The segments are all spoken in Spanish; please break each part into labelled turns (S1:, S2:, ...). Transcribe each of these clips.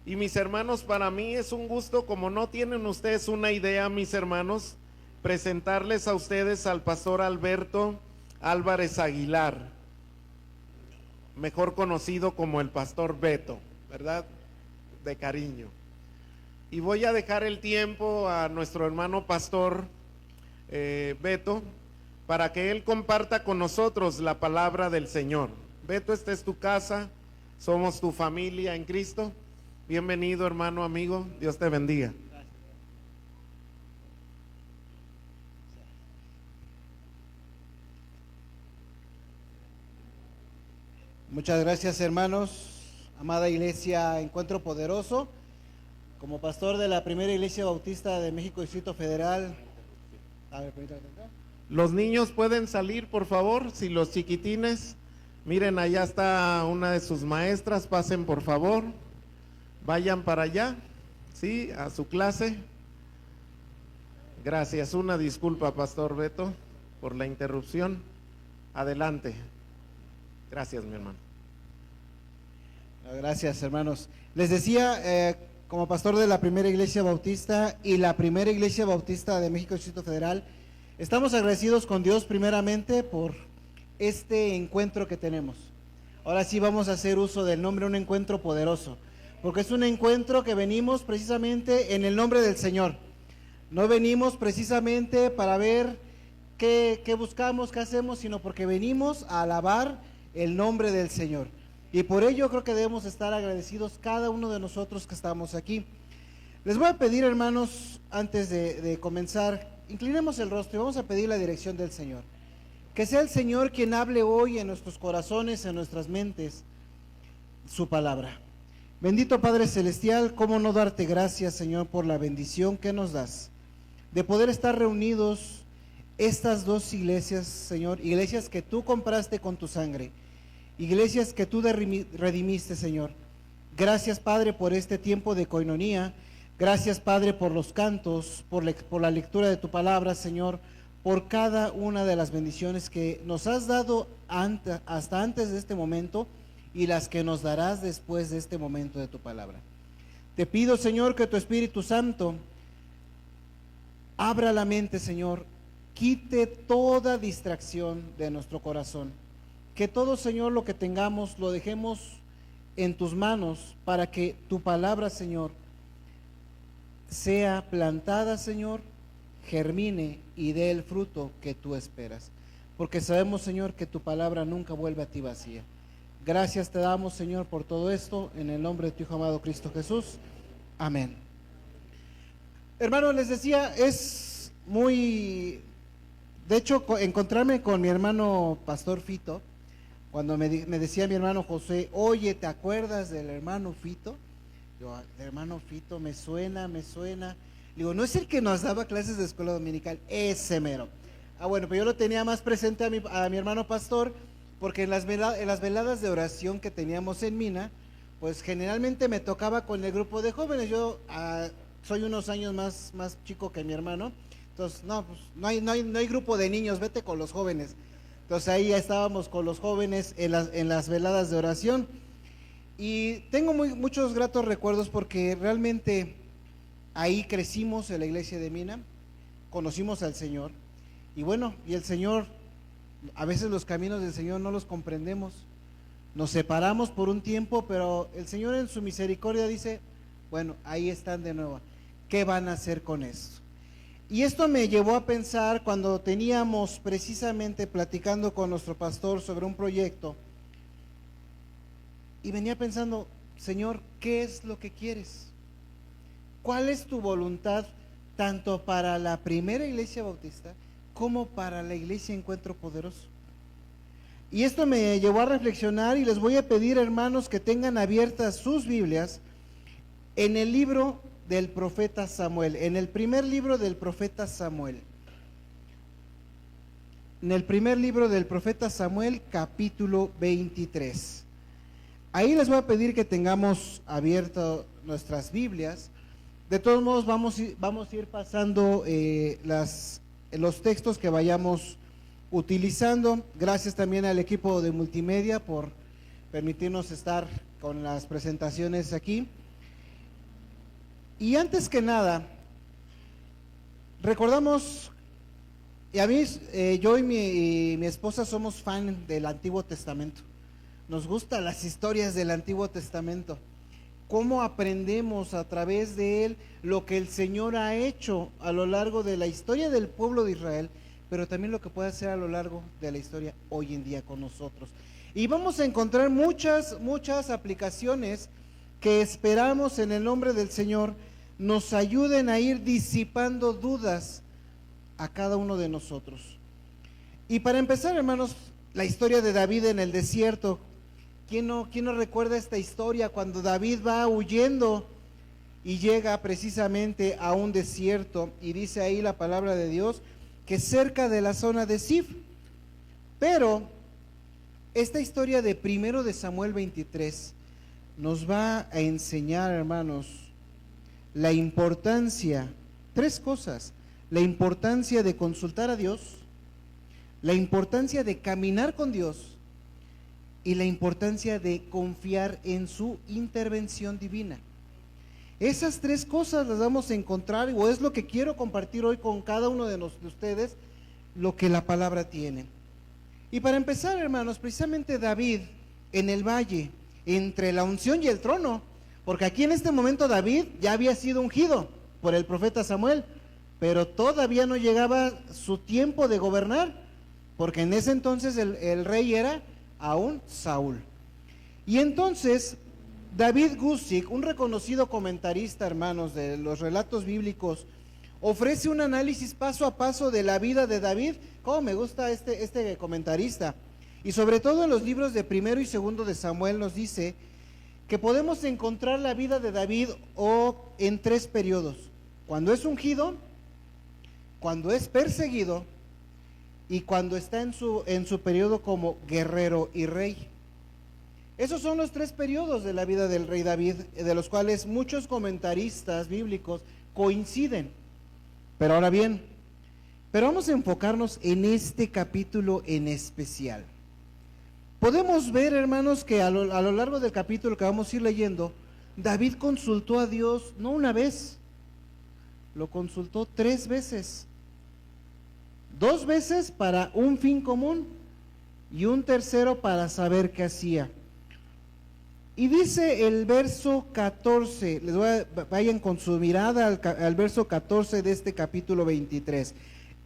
S1: Y mis hermanos, para mí es un gusto, como no tienen ustedes una idea, mis hermanos, presentarles a ustedes al pastor Alberto Álvarez Aguilar, mejor conocido como el pastor Beto, ¿verdad? De cariño. Y voy a dejar el tiempo a nuestro hermano pastor Beto para que él comparta con nosotros la palabra del Señor. Beto, esta es tu casa, somos tu familia en Cristo. Bienvenido, hermano, amigo, Dios te bendiga.
S2: Muchas gracias, hermanos. Amada Iglesia Encuentro Poderoso, como pastor de la Primera Iglesia Bautista de México, Distrito Federal. A ver,
S1: los niños pueden salir, por favor, si los chiquitines, miren, allá está una de sus maestras, pasen por favor, vayan para allá, sí, a su clase. Gracias, una disculpa, pastor Beto, por la interrupción. Adelante. Gracias, mi hermano.
S2: Gracias, hermanos. Les decía, como pastor de la Primera Iglesia Bautista y la Primera Iglesia Bautista de México, Distrito Federal, estamos agradecidos con Dios primeramente por este encuentro que tenemos. Ahora sí vamos a hacer uso del nombre, un encuentro poderoso, porque es un encuentro que venimos precisamente en el nombre del Señor. No venimos precisamente para ver qué buscamos, qué hacemos, sino porque venimos a alabar el nombre del Señor. Y por ello creo que debemos estar agradecidos cada uno de nosotros que estamos aquí. Les voy a pedir, hermanos, antes de comenzar, inclinemos el rostro y vamos a pedir la dirección del Señor. Que sea el Señor quien hable hoy en nuestros corazones, en nuestras mentes, su palabra. Bendito Padre Celestial, cómo no darte gracias, Señor, por la bendición que nos das de poder estar reunidos estas dos iglesias, Señor, iglesias que tú compraste con tu sangre, iglesias que tú redimiste, Señor. Gracias, Padre, por este tiempo de coinonía. Gracias, Padre, por los cantos, por la lectura de tu palabra, Señor, por cada una de las bendiciones que nos has dado hasta antes de este momento y las que nos darás después de este momento de tu palabra. Te pido, Señor, que tu Espíritu Santo abra la mente, Señor, quite toda distracción de nuestro corazón. Que todo, Señor, lo que tengamos lo dejemos en tus manos para que tu palabra, Señor, sea plantada, Señor, germine y dé el fruto que tú esperas. Porque sabemos, Señor, que tu palabra nunca vuelve a ti vacía. Gracias te damos, Señor, por todo esto, en el nombre de tu Hijo amado Cristo Jesús. Amén. Hermano, les decía, es muy... De hecho, encontrarme con mi hermano Pastor Fito, cuando me decía mi hermano José, oye, ¿te acuerdas del hermano Fito? Yo, el hermano Fito, me suena. Digo, ¿no es el que nos daba clases de escuela dominical? Ese mero. Bueno, pero yo lo tenía más presente a mi hermano Pastor, porque en las veladas de oración que teníamos en Mina, pues generalmente me tocaba con el grupo de jóvenes. Yo soy unos años más chico que mi hermano. Entonces, no, pues no hay grupo de niños, vete con los jóvenes. Entonces ahí ya estábamos con los jóvenes en las veladas de oración. Y tengo muchos gratos recuerdos porque realmente ahí crecimos en la iglesia de Mina, conocimos al Señor. Y bueno, y el Señor, a veces los caminos del Señor no los comprendemos. Nos separamos por un tiempo, pero el Señor en su misericordia dice, bueno, ahí están de nuevo. ¿Qué van a hacer con esto? Y esto me llevó a pensar cuando teníamos precisamente platicando con nuestro pastor sobre un proyecto y venía pensando, Señor, ¿qué es lo que quieres? ¿Cuál es tu voluntad tanto para la Primera Iglesia Bautista como para la Iglesia Encuentro Poderoso? Y esto me llevó a reflexionar y les voy a pedir, hermanos, que tengan abiertas sus Biblias en el libro del profeta Samuel, en el primer libro del profeta Samuel. En el primer libro del profeta Samuel, capítulo 23. Ahí les voy a pedir que tengamos abiertas nuestras Biblias. De todos modos vamos a ir pasando los textos que vayamos utilizando. Gracias también al equipo de multimedia por permitirnos estar con las presentaciones aquí. Y antes que nada, recordamos, y a mí, yo y mi esposa somos fan del Antiguo Testamento. Nos gustan las historias del Antiguo Testamento. Cómo aprendemos a través de él lo que el Señor ha hecho a lo largo de la historia del pueblo de Israel, pero también lo que puede hacer a lo largo de la historia hoy en día con nosotros. Y vamos a encontrar muchas aplicaciones que esperamos en el nombre del Señor nos ayuden a ir disipando dudas a cada uno de nosotros. Y para empezar, hermanos, la historia de David en el desierto. ¿Quién no recuerda esta historia cuando David va huyendo y llega precisamente a un desierto? Y dice ahí la palabra de Dios que cerca de la zona de Zif. Pero esta historia de 1 de Samuel 23 nos va a enseñar, hermanos, la importancia, tres cosas: la importancia de consultar a Dios, la importancia de caminar con Dios y la importancia de confiar en su intervención divina. Esas tres cosas las vamos a encontrar, o es lo que quiero compartir hoy con cada uno de ustedes, lo que la palabra tiene. Y para empezar, hermanos, precisamente David en el valle, entre la unción y el trono, porque aquí en este momento David ya había sido ungido por el profeta Samuel, pero todavía no llegaba su tiempo de gobernar, porque en ese entonces el rey era aún Saúl. Y entonces David Guzik, un reconocido comentarista, hermanos, de los relatos bíblicos, ofrece un análisis paso a paso de la vida de David. Cómo me gusta este comentarista. Y sobre todo en los libros de 1 y 2 de Samuel nos dice que podemos encontrar la vida de David en tres periodos: cuando es ungido, cuando es perseguido y cuando está en su periodo como guerrero y rey. Esos son los tres periodos de la vida del rey David, de los cuales muchos comentaristas bíblicos coinciden. Pero ahora bien, vamos a enfocarnos en este capítulo en especial. Podemos ver, hermanos, que a lo largo del capítulo que vamos a ir leyendo, David consultó a Dios no una vez, lo consultó 3 veces. 2 veces para un fin común y un tercero para saber qué hacía. Y dice el verso 14, vayan con su mirada al verso 14 de este capítulo 23.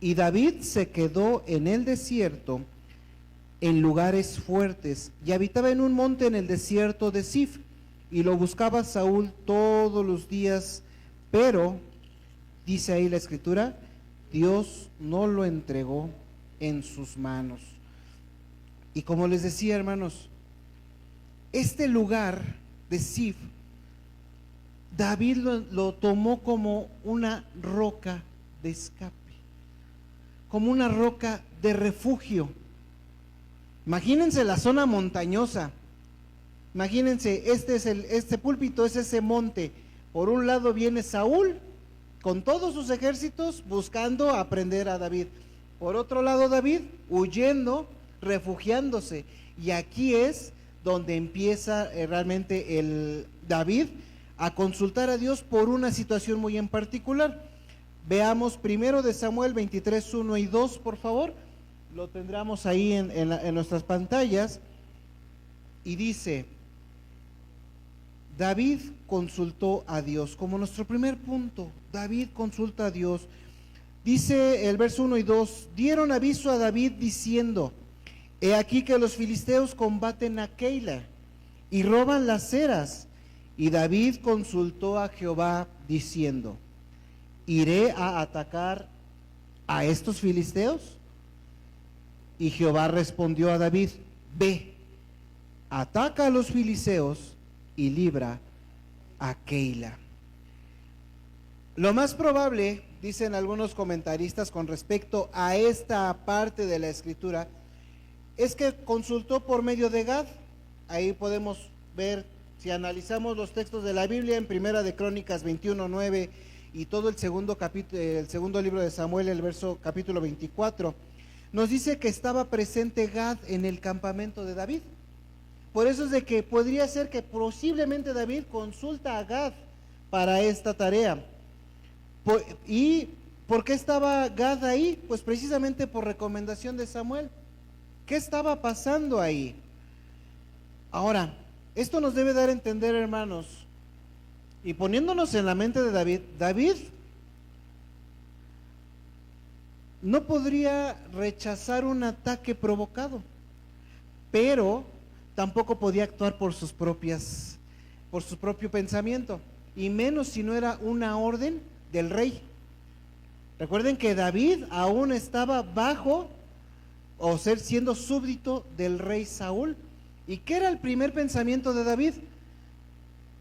S2: Y David se quedó en el desierto, en lugares fuertes, y habitaba en un monte en el desierto de Zif, y lo buscaba Saúl todos los días, pero, dice ahí la escritura, Dios no lo entregó en sus manos. Y como les decía, hermanos, este lugar de Zif, David lo tomó como una roca de escape, como una roca de refugio. Imagínense la zona montañosa, imagínense, este púlpito es ese monte. Por un lado viene Saúl con todos sus ejércitos buscando aprender a David. Por otro lado David huyendo, refugiándose. Y aquí es donde empieza realmente el David a consultar a Dios por una situación muy en particular. Veamos 1 de Samuel 23, 1 y 2, por favor. Lo tendremos ahí en nuestras pantallas. Y dice: David consultó a Dios. Como nuestro primer punto, David consulta a Dios. Dice el verso 1 y 2: dieron aviso a David diciendo: he aquí que los filisteos combaten a Keila y roban las ceras. Y David consultó a Jehová diciendo: ¿iré a atacar a estos filisteos? Y Jehová respondió a David: ve, ataca a los filisteos y libra a Keila. Lo más probable, dicen algunos comentaristas con respecto a esta parte de la escritura, es que consultó por medio de Gad. Ahí podemos ver, si analizamos los textos de la Biblia, en Primera de Crónicas 21:9 y todo el segundo libro de Samuel, el capítulo 24, nos dice que estaba presente Gad en el campamento de David. Por eso es de que podría ser que posiblemente David consulta a Gad para esta tarea. ¿Y por qué estaba Gad ahí? Pues precisamente por recomendación de Samuel. ¿Qué estaba pasando ahí? Ahora, esto nos debe dar a entender, hermanos, y poniéndonos en la mente de David, David no podría rechazar un ataque provocado, pero tampoco podía actuar por su propio pensamiento, y menos si no era una orden del rey. Recuerden que David aún estaba bajo o siendo súbdito del rey Saúl. ¿Y qué era el primer pensamiento de David?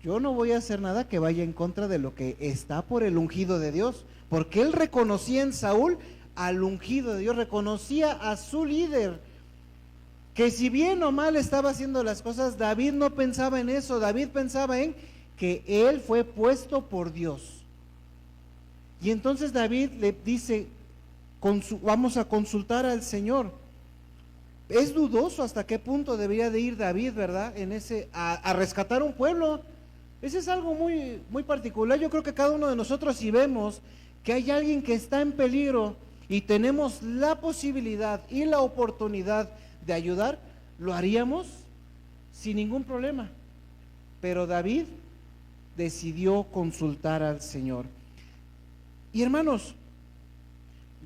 S2: Yo no voy a hacer nada que vaya en contra de lo que está por el ungido de Dios, porque él reconocía en Saúl al ungido de Dios, reconocía a su líder, que si bien o mal estaba haciendo las cosas, David no pensaba en eso. David pensaba en que él fue puesto por Dios. Y entonces David le dice, vamos a consultar al Señor. Es dudoso hasta qué punto debería de ir David, ¿verdad? A rescatar un pueblo. Ese es algo muy, muy particular. Yo creo que cada uno de nosotros, si vemos que hay alguien que está en peligro y tenemos la posibilidad y la oportunidad de ayudar, lo haríamos sin ningún problema. Pero David decidió consultar al Señor. Y hermanos,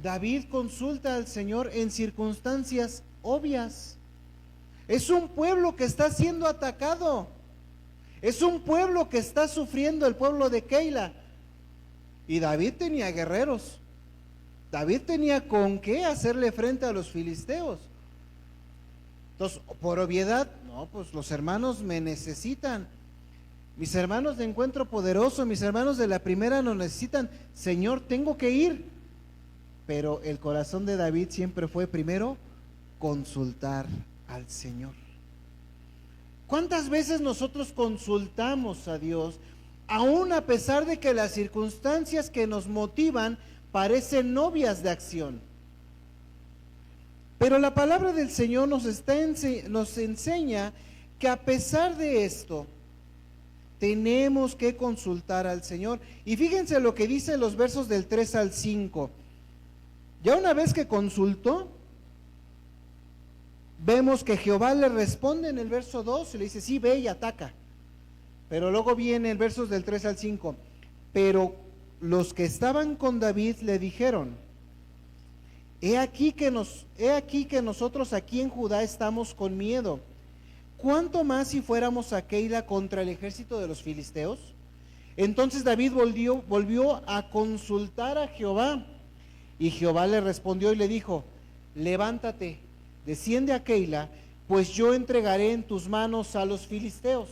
S2: David consulta al Señor en circunstancias obvias. Es un pueblo que está siendo atacado. Es un pueblo que está sufriendo, el pueblo de Keila. Y David tenía guerreros. David tenía con qué hacerle frente a los filisteos. Entonces, por obviedad, no, pues los hermanos me necesitan. Mis hermanos de Encuentro Poderoso, mis hermanos de la primera nos necesitan. Señor, tengo que ir. Pero el corazón de David siempre fue primero consultar al Señor. ¿Cuántas veces nosotros consultamos a Dios, aún a pesar de que las circunstancias que nos motivan parecen obvias de acción? Pero la palabra del Señor nos enseña que a pesar de esto, tenemos que consultar al Señor. Y fíjense lo que dice los versos del 3 al 5. Ya una vez que consultó, vemos que Jehová le responde en el verso 2 y le dice, sí, ve y ataca. Pero luego viene el versos del 3 al 5. Pero los que estaban con David le dijeron, he aquí que nosotros aquí en Judá estamos con miedo. ¿Cuánto más si fuéramos a Keila contra el ejército de los filisteos? Entonces David volvió a consultar a Jehová. Y Jehová le respondió y le dijo, levántate, desciende a Keila, pues yo entregaré en tus manos a los filisteos.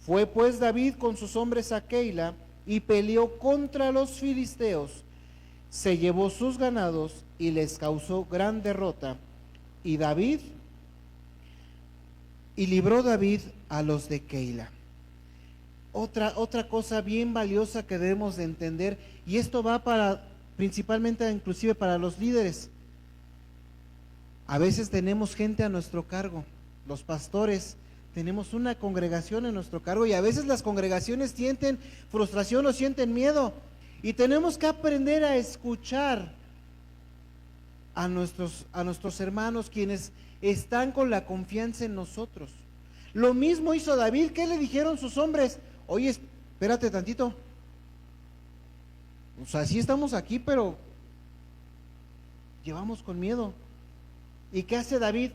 S2: Fue pues David con sus hombres a Keila y peleó contra los filisteos. Se llevó sus ganados y les causó gran derrota. Y libró David a los de Keila. Otra cosa bien valiosa que debemos de entender, y esto va principalmente inclusive para los líderes. A veces tenemos gente a nuestro cargo, los pastores, tenemos una congregación en nuestro cargo y a veces las congregaciones sienten frustración o sienten miedo y tenemos que aprender a escuchar a nuestros hermanos quienes están con la confianza en nosotros. Lo mismo hizo David. ¿Qué le dijeron sus hombres? Oye, espérate tantito. O sea, sí estamos aquí, pero llevamos con miedo. ¿Y qué hace David?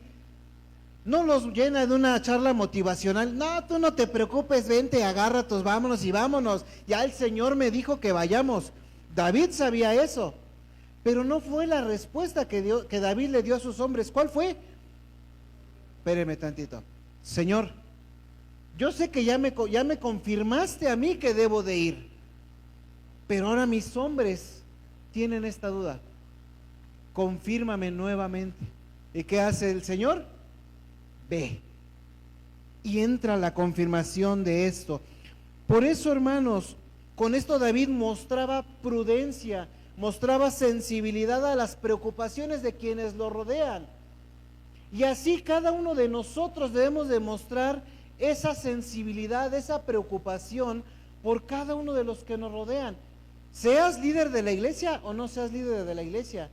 S2: No los llena de una charla motivacional. No, tú no te preocupes, vente, agárratos, vámonos y vámonos. Ya el Señor me dijo que vayamos. David sabía eso, pero no fue la respuesta que David le dio a sus hombres. ¿Cuál fue? Espéreme tantito. Señor, yo sé que ya me confirmaste a mí que debo de ir, pero ahora mis hombres tienen esta duda. Confírmame nuevamente. ¿Y qué hace el Señor? Ve. Y entra la confirmación de esto. Por eso, hermanos, con esto David mostraba prudencia, mostraba sensibilidad a las preocupaciones de quienes lo rodean. Y así cada uno de nosotros debemos demostrar esa sensibilidad, esa preocupación por cada uno de los que nos rodean. Seas líder de la iglesia o no seas líder de la iglesia,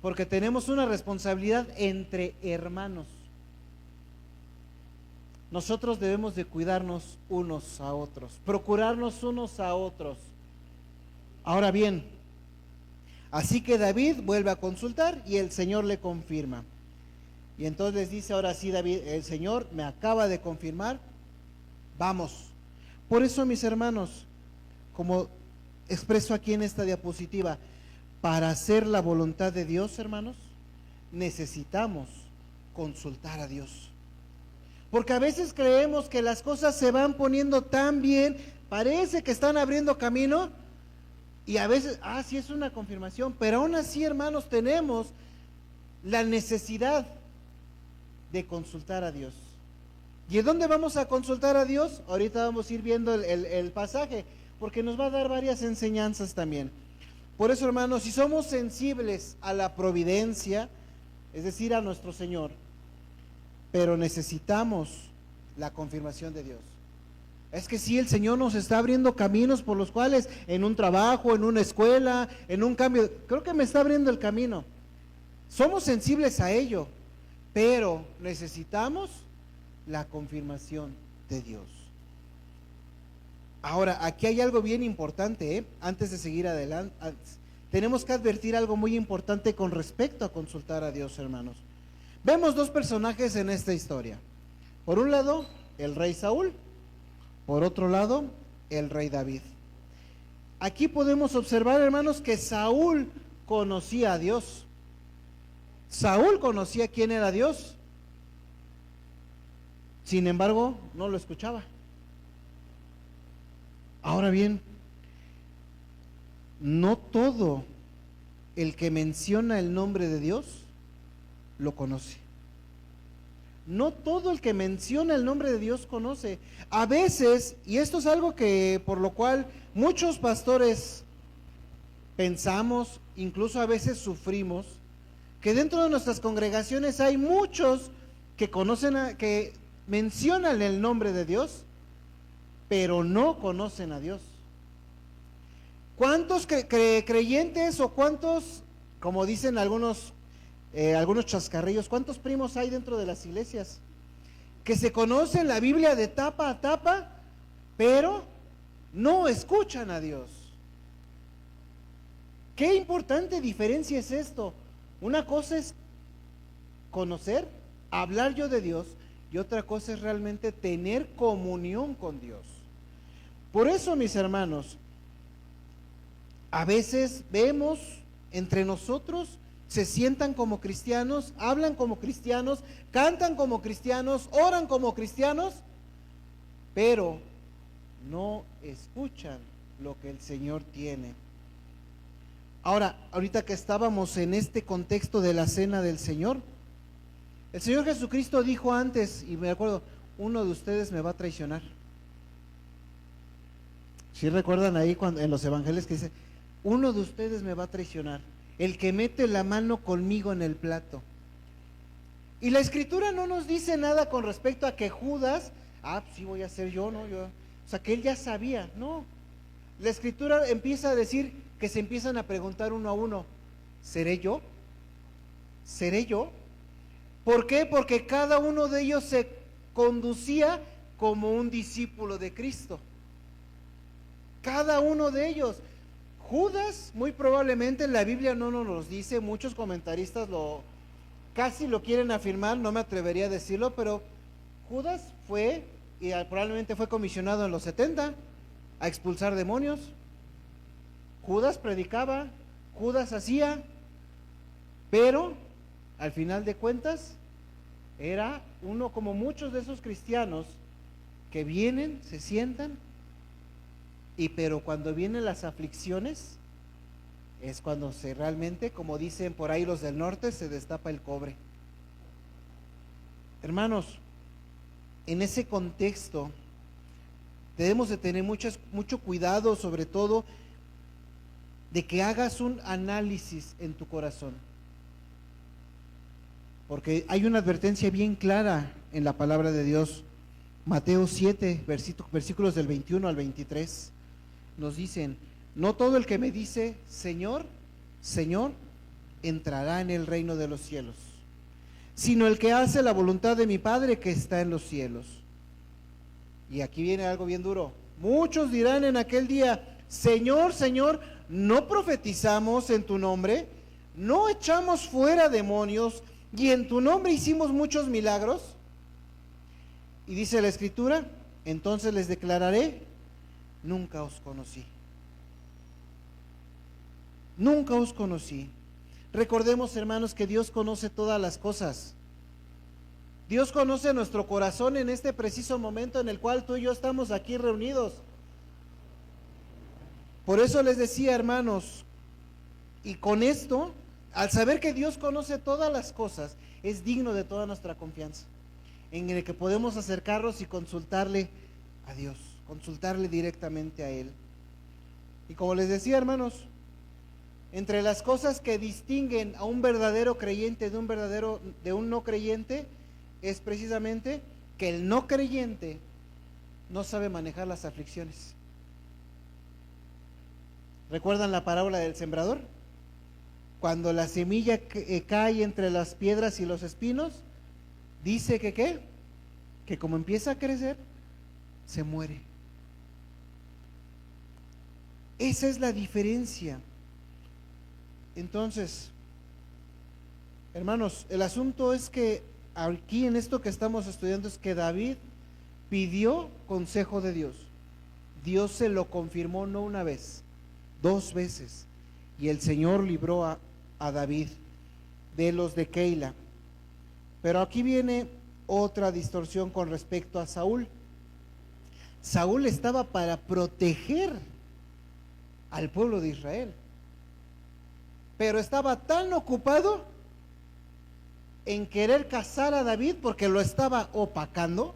S2: porque tenemos una responsabilidad entre hermanos. Nosotros debemos de cuidarnos unos a otros, procurarnos unos a otros. Ahora bien, así que David vuelve a consultar y el Señor le confirma. Y entonces les dice, ahora sí David, el Señor me acaba de confirmar, vamos. Por eso, mis hermanos, como expreso aquí en esta diapositiva, para hacer la voluntad de Dios, hermanos, necesitamos consultar a Dios. Porque a veces creemos que las cosas se van poniendo tan bien, parece que están abriendo camino, y a veces, sí es una confirmación, pero aún así, hermanos, tenemos la necesidad de consultar a Dios. ¿Y en dónde vamos a consultar a Dios? Ahorita vamos a ir viendo el pasaje, porque nos va a dar varias enseñanzas también. Por eso, hermanos, si somos sensibles a la providencia, es decir, a nuestro Señor, pero necesitamos la confirmación de Dios. Es que sí, el Señor nos está abriendo caminos por los cuales en un trabajo, en una escuela, en un cambio, creo que me está abriendo el camino. Somos sensibles a ello, pero necesitamos la confirmación de Dios. Ahora, aquí hay algo bien importante, antes de seguir adelante, tenemos que advertir algo muy importante con respecto a consultar a Dios, hermanos. Vemos dos personajes en esta historia. Por un lado, el rey Saúl. Por otro lado, el rey David. Aquí podemos observar, hermanos, que Saúl conocía a Dios. Saúl conocía quién era Dios. Sin embargo, no lo escuchaba. Ahora bien, no todo el que menciona el nombre de Dios lo conoce. No todo el que menciona el nombre de Dios conoce. A veces, y esto es algo que por lo cual muchos pastores pensamos, incluso a veces sufrimos, que dentro de nuestras congregaciones hay muchos que conocen, que mencionan el nombre de Dios, pero no conocen a Dios. ¿Cuántos creyentes o cuántos, como dicen algunos chascarrillos, cuántos primos hay dentro de las iglesias que se conocen la Biblia de tapa a tapa, pero no escuchan a Dios? Qué importante diferencia es esto. Una cosa es conocer, hablar yo de Dios, y otra cosa es realmente tener comunión con Dios. Por eso, mis hermanos, a veces vemos entre nosotros, se sientan como cristianos, hablan como cristianos, cantan como cristianos, oran como cristianos, pero no escuchan lo que el Señor tiene. Ahora, ahorita que estábamos en este contexto de la cena del Señor, el Señor Jesucristo dijo antes, y me acuerdo, uno de ustedes me va a traicionar. ¿Sí recuerdan ahí cuando en los evangelios que dice, uno de ustedes me va a traicionar? El que mete la mano conmigo en el plato. Y la escritura no nos dice nada con respecto a que Judas, sí voy a ser yo, ¿no? O sea, que él ya sabía, no. La escritura empieza a decir que se empiezan a preguntar uno a uno, ¿seré yo? ¿Seré yo? ¿Por qué? Porque cada uno de ellos se conducía como un discípulo de Cristo. Cada uno de ellos. Judas, muy probablemente, la Biblia no nos lo dice, muchos comentaristas casi lo quieren afirmar, no me atrevería a decirlo, pero Judas fue, y probablemente fue comisionado en los 70 a expulsar demonios. Judas predicaba, Judas hacía, pero al final de cuentas era uno como muchos de esos cristianos que vienen, se sientan, pero cuando vienen las aflicciones es cuando se realmente, como dicen por ahí los del norte, se destapa el cobre. Hermanos, en ese contexto debemos de tener mucho cuidado, sobre todo de que hagas un análisis en tu corazón, porque hay una advertencia bien clara en la palabra de Dios Mateo 7, versículos del 21 al 23, nos dicen: no todo el que me dice Señor, Señor, entrará en el reino de los cielos, sino el que hace la voluntad de mi Padre que está en los cielos. Y aquí viene algo bien duro. Muchos dirán en aquel día: Señor, Señor, ¿no profetizamos en tu nombre? ¿No echamos fuera demonios y en tu nombre hicimos muchos milagros? Y dice la Escritura: entonces les declararé: nunca os conocí. Nunca os conocí. Recordemos, hermanos, que Dios conoce todas las cosas. Dios conoce nuestro corazón en este preciso momento en el cual tú y yo estamos aquí reunidos. Por eso les decía, hermanos, y con esto, al saber que Dios conoce todas las cosas, es digno de toda nuestra confianza, en el que podemos acercarnos y consultarle a Dios, consultarle directamente a Él. Y como les decía, hermanos, entre las cosas que distinguen a un verdadero creyente de un no creyente, es precisamente que el no creyente no sabe manejar las aflicciones. ¿Recuerdan la parábola del sembrador? Cuando la semilla cae entre las piedras y los espinos, dice que ¿qué? Que como empieza a crecer, se muere. Esa es la diferencia. Entonces, hermanos, el asunto es que aquí en esto que estamos estudiando es que David pidió consejo de Dios. Dios se lo confirmó no una vez, 2 veces. Y el Señor libró a David de los de Keila. Pero aquí viene otra distorsión con respecto a Saúl. Saúl estaba para proteger al pueblo de Israel, pero estaba tan ocupado en querer cazar a David porque lo estaba opacando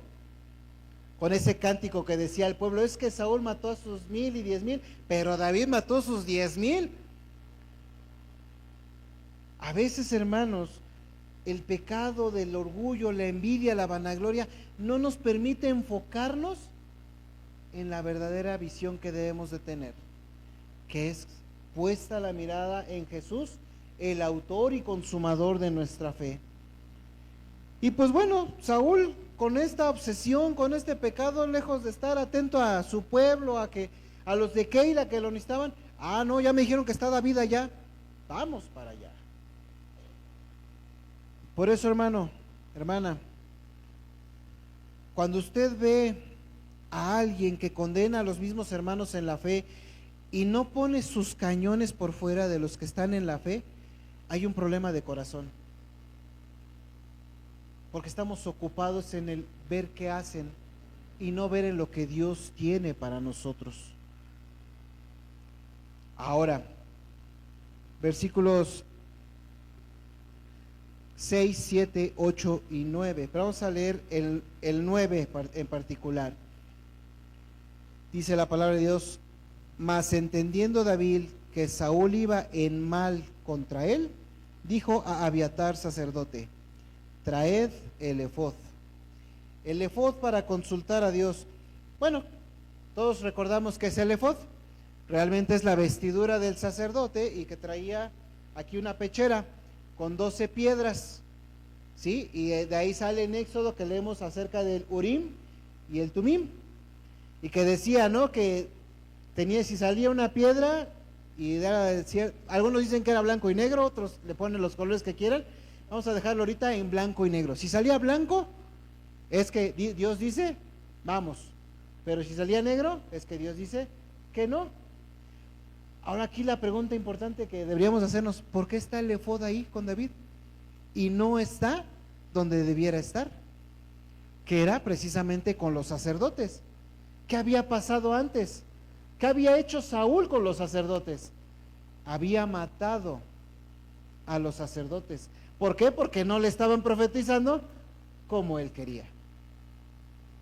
S2: con ese cántico que decía el pueblo: es que Saúl mató a sus 1000 y 10,000, pero David mató a sus 10,000. A veces, hermanos, el pecado del orgullo, la envidia, la vanagloria no nos permite enfocarnos en la verdadera visión que debemos de tener, que es puesta la mirada en Jesús, el autor y consumador de nuestra fe. Y pues bueno, Saúl, con esta obsesión, con este pecado, lejos de estar atento a su pueblo, a los de Keila que lo necesitaban, no, ya me dijeron que está David allá, vamos para allá. Por eso, hermano, hermana, cuando usted ve a alguien que condena a los mismos hermanos en la fe y no pone sus cañones por fuera de los que están en la fe, hay un problema de corazón, porque estamos ocupados en el ver qué hacen y no ver en lo que Dios tiene para nosotros. Ahora, versículos 6, 7, 8 y 9, pero vamos a leer el 9 en particular. Dice la palabra de Dios: mas entendiendo David que Saúl iba en mal contra él, dijo a Abiatar sacerdote: traed el efod. El efod para consultar a Dios. Bueno, todos recordamos que es el efod. Realmente es la vestidura del sacerdote y que traía aquí una pechera con 12 piedras, ¿sí? Y de ahí sale en Éxodo que leemos acerca del Urim y el Tumim, y que decía, ¿no?, que tenía, si salía una piedra, y algunos dicen que era blanco y negro, otros le ponen los colores que quieran, vamos a dejarlo ahorita en blanco y negro. Si salía blanco, es que Dios dice, vamos, pero si salía negro, es que Dios dice que no. Ahora aquí la pregunta importante que deberíamos hacernos: ¿por qué está el efod ahí con David y no está donde debiera estar? Que era precisamente con los sacerdotes. ¿Qué había pasado antes? ¿Qué había hecho Saúl con los sacerdotes? Había matado a los sacerdotes. ¿Por qué? Porque no le estaban profetizando como él quería.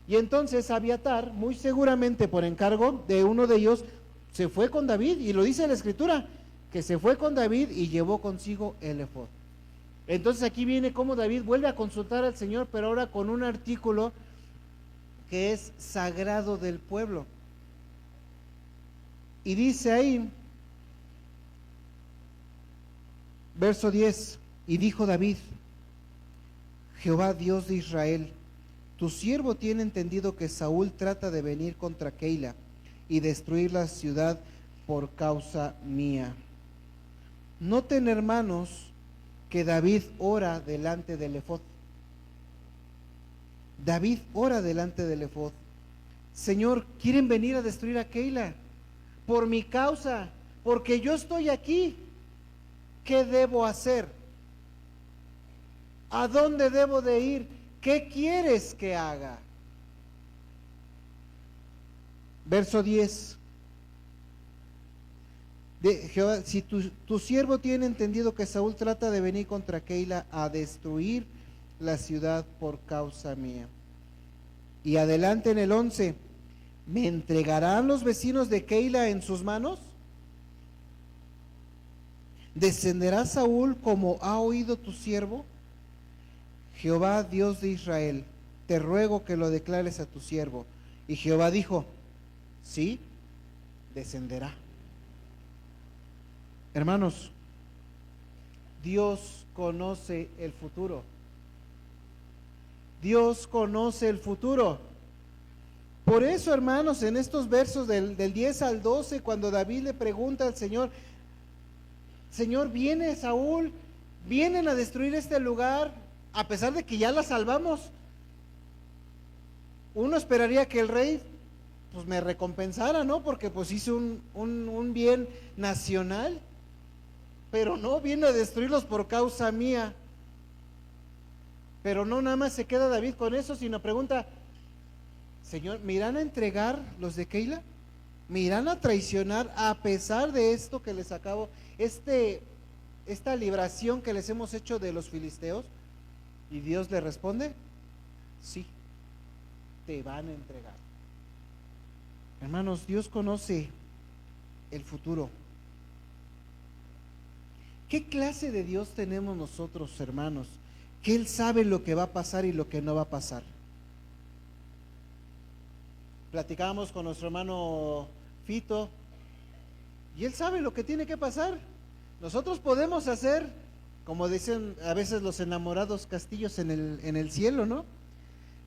S2: Y entonces Abiatar, muy seguramente por encargo de uno de ellos, se fue con David, y lo dice la Escritura, que se fue con David y llevó consigo el efod. Entonces aquí viene cómo David vuelve a consultar al Señor, pero ahora con un artículo que es sagrado del pueblo. Y dice ahí, verso 10, y dijo David: Jehová Dios de Israel, tu siervo tiene entendido que Saúl trata de venir contra Keila y destruir la ciudad por causa mía. Noten, hermanos, que David ora delante del ephod. David ora delante del ephod. Señor, quieren venir a destruir a Keila por mi causa, porque yo estoy aquí. ¿Qué debo hacer? ¿A dónde debo de ir? ¿Qué quieres que haga? Verso 10. Jehová, si tu siervo tiene entendido que Saúl trata de venir contra Keila a destruir la ciudad por causa mía. Y adelante en el 11, ¿me entregarán los vecinos de Keila en sus manos? ¿Descenderá Saúl como ha oído tu siervo? Jehová Dios de Israel, te ruego que lo declares a tu siervo. Y Jehová dijo: sí, descenderá. Hermanos, Dios conoce el futuro. Dios conoce el futuro. Por eso, hermanos, en estos versos del 10 al 12, cuando David le pregunta al Señor: Señor, viene Saúl, vienen a destruir este lugar, a pesar de que ya la salvamos. Uno esperaría que el rey pues me recompensara, ¿no? Porque pues hizo un bien nacional, pero no, viene a destruirlos por causa mía. Pero no nada más se queda David con eso, sino pregunta: Señor, ¿me irán a entregar los de Keila? ¿Me irán a traicionar a pesar de esto que les acabo, esta libración que les hemos hecho de los filisteos? Y Dios le responde: sí, te van a entregar. Hermanos, Dios conoce el futuro. ¿Qué clase de Dios tenemos nosotros, hermanos? Que Él sabe lo que va a pasar y lo que no va a pasar. Platicábamos con nuestro hermano Fito y él sabe lo que tiene que pasar. Nosotros podemos hacer, como dicen a veces los enamorados, castillos en el cielo, ¿no?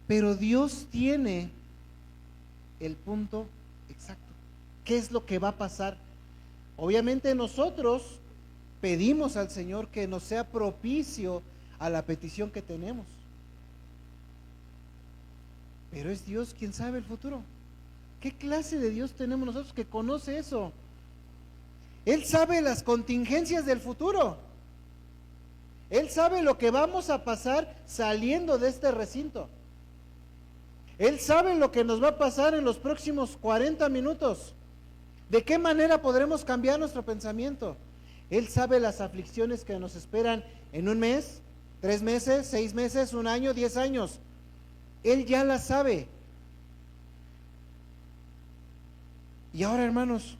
S2: Pero Dios tiene el punto exacto. ¿Qué es lo que va a pasar? Obviamente nosotros pedimos al Señor que nos sea propicio a la petición que tenemos. Pero es Dios quien sabe el futuro. ¿Qué clase de Dios tenemos nosotros que conoce eso? Él sabe las contingencias del futuro. Él sabe lo que vamos a pasar saliendo de este recinto. Él sabe lo que nos va a pasar en los próximos 40 minutos. ¿De qué manera podremos cambiar nuestro pensamiento? Él sabe las aflicciones que nos esperan en un mes, 3 meses, 6 meses, 1 año, 10 años. Él ya las sabe. Y ahora, hermanos,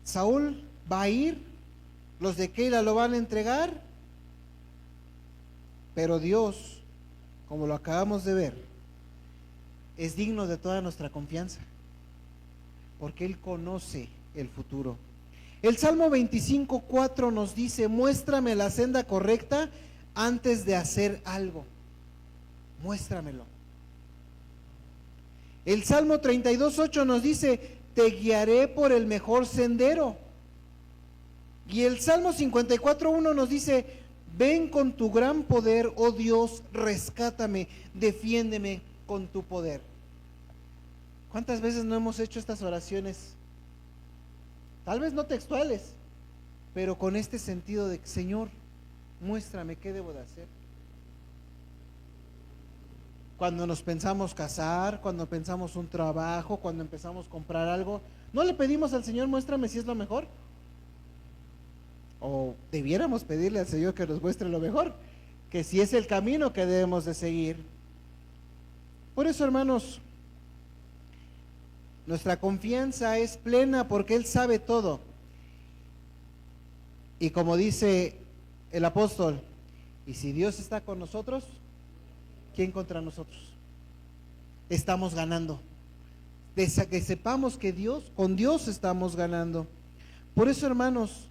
S2: Saúl va a ir, los de Keila lo van a entregar, pero Dios, como lo acabamos de ver, es digno de toda nuestra confianza, porque Él conoce el futuro. El Salmo 25:4 nos dice: muéstrame la senda correcta antes de hacer algo. Muéstramelo. El Salmo 32:8 nos dice: te guiaré por el mejor sendero. Y el Salmo 54:1 nos dice: ven con tu gran poder, oh Dios, rescátame, defiéndeme con tu poder. ¿Cuántas veces no hemos hecho estas oraciones? Tal vez no textuales, pero con este sentido de: Señor, muéstrame qué debo de hacer. Cuando nos pensamos casar, cuando pensamos un trabajo, cuando empezamos a comprar algo, ¿no le pedimos al Señor: muéstrame si es lo mejor? O debiéramos pedirle al Señor que nos muestre lo mejor, que si es el camino que debemos de seguir. Por eso, hermanos, nuestra confianza es plena porque Él sabe todo. Y como dice el apóstol: y si Dios está con nosotros, ¿quién contra nosotros? estamos ganando. Que sepamos que con Dios estamos ganando. Por eso, hermanos,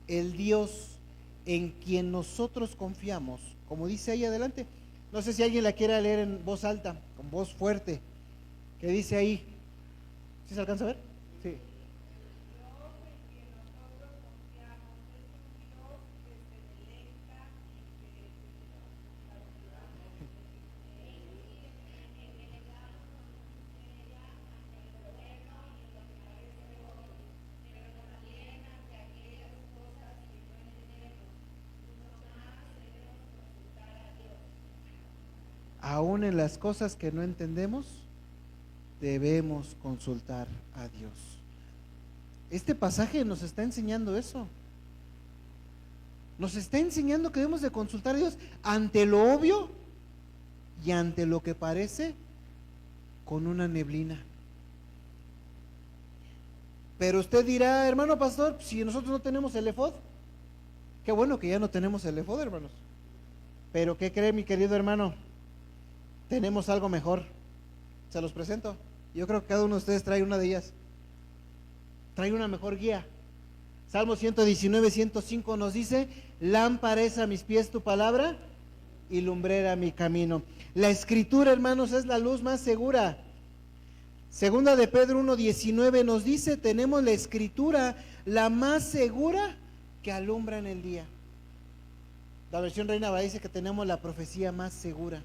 S2: el Dios en quien nosotros confiamos, como dice ahí adelante, no sé si alguien la quiera leer en voz alta, con voz fuerte, que dice ahí, ¿sí se alcanza a ver? Sí. Aún en las cosas que no entendemos, debemos consultar a Dios. Este pasaje nos está enseñando eso. Nos está enseñando que debemos de consultar a Dios ante lo obvio y ante lo que parece con una neblina. Pero usted dirá, hermano pastor, si nosotros no tenemos el efod, qué bueno que ya no tenemos el efod, hermanos. Pero ¿qué cree, mi querido hermano? Tenemos algo mejor. Se los presento. Yo creo que cada uno de ustedes trae una de ellas. Trae una mejor guía. Salmo 119, 105 nos dice: lámpara es a mis pies tu palabra y lumbrera mi camino. La escritura, hermanos, es la luz más segura. Segunda de Pedro 1:19 nos dice: tenemos la escritura la más segura que alumbra en el día. La versión Reina Valera dice que tenemos la profecía más segura.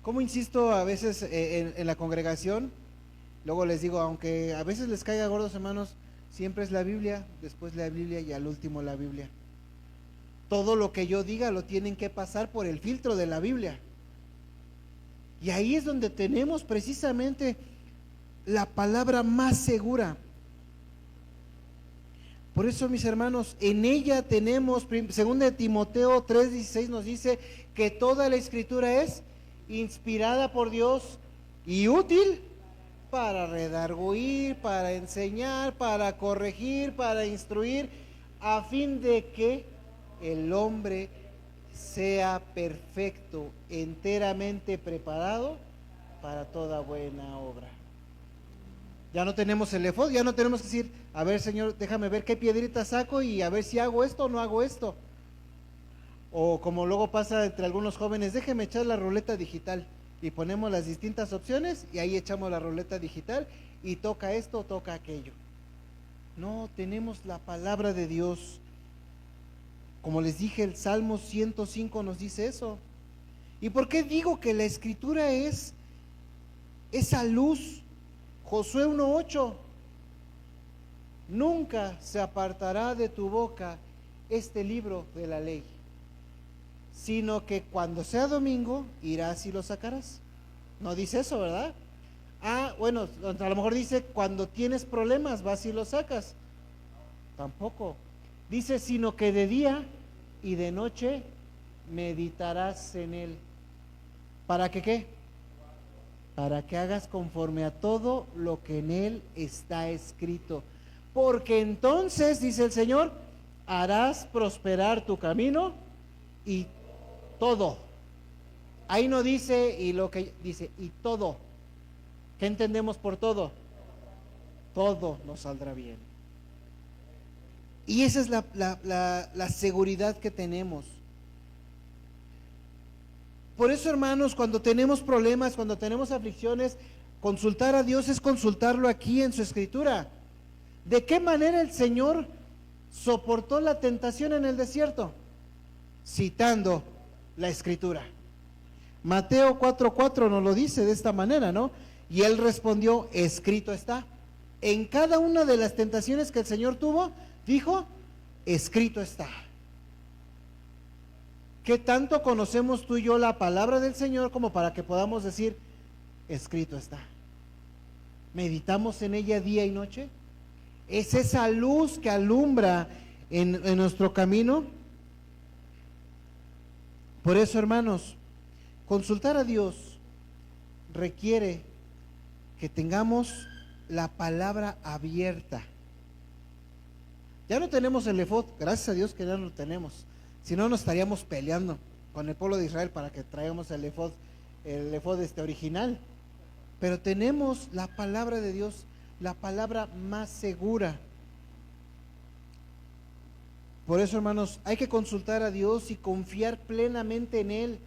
S2: Como insisto a veces en la congregación, luego les digo, aunque a veces les caiga gordos, hermanos, siempre es la Biblia, después la Biblia y al último la Biblia. Todo lo que yo diga lo tienen que pasar por el filtro de la Biblia. Y ahí es donde tenemos precisamente la palabra más segura. Por eso, mis hermanos, en ella tenemos, 2 Timoteo 3:16 nos dice que toda la escritura es inspirada por Dios y útil para redarguir, para enseñar, para corregir, para instruir, a fin de que el hombre sea perfecto, enteramente preparado para toda buena obra. Ya no tenemos el efod, ya no tenemos que decir, a ver, Señor, déjame ver qué piedrita saco y a ver si hago esto o no hago esto. O como luego pasa entre algunos jóvenes, déjeme echar la ruleta digital y ponemos las distintas opciones y ahí echamos la ruleta digital y toca esto, toca aquello. No, tenemos la palabra de Dios. Como les dije, el Salmo 105 nos dice eso. ¿Y por qué digo que la escritura es esa luz? Josué 1:8: nunca se apartará de tu boca este libro de la ley, sino que cuando sea domingo irás y lo sacarás. No dice eso, ¿verdad? Bueno, a lo mejor dice cuando tienes problemas vas y lo sacas. Tampoco. Dice, sino que de día y de noche meditarás en él. ¿Para que qué? Para que hagas conforme a todo lo que en él está escrito. Porque entonces, dice el Señor, harás prosperar tu camino y todo. Ahí no dice y lo que dice y todo. ¿Qué entendemos por todo? Todo nos saldrá bien. Y esa es la seguridad que tenemos. Por eso, hermanos, cuando tenemos problemas, cuando tenemos aflicciones, consultar a Dios es consultarlo aquí en su escritura. ¿De qué manera el Señor soportó la tentación en el desierto? Citando la escritura. Mateo 4:4 nos lo dice de esta manera, ¿no? Y él respondió, escrito está. En cada una de las tentaciones que el Señor tuvo, dijo, escrito está. ¿Qué tanto conocemos tú y yo la palabra del Señor como para que podamos decir, escrito está? ¿Meditamos en ella día y noche? ¿Es esa luz que alumbra en nuestro camino? Por eso, hermanos, consultar a Dios requiere que tengamos la palabra abierta. Ya no tenemos el efod, gracias a Dios que ya no lo tenemos. Si no, nos estaríamos peleando con el pueblo de Israel para que traigamos el efod el efod original, pero tenemos la palabra de Dios, la palabra más segura. Por eso, hermanos, hay que consultar a Dios y confiar plenamente en Él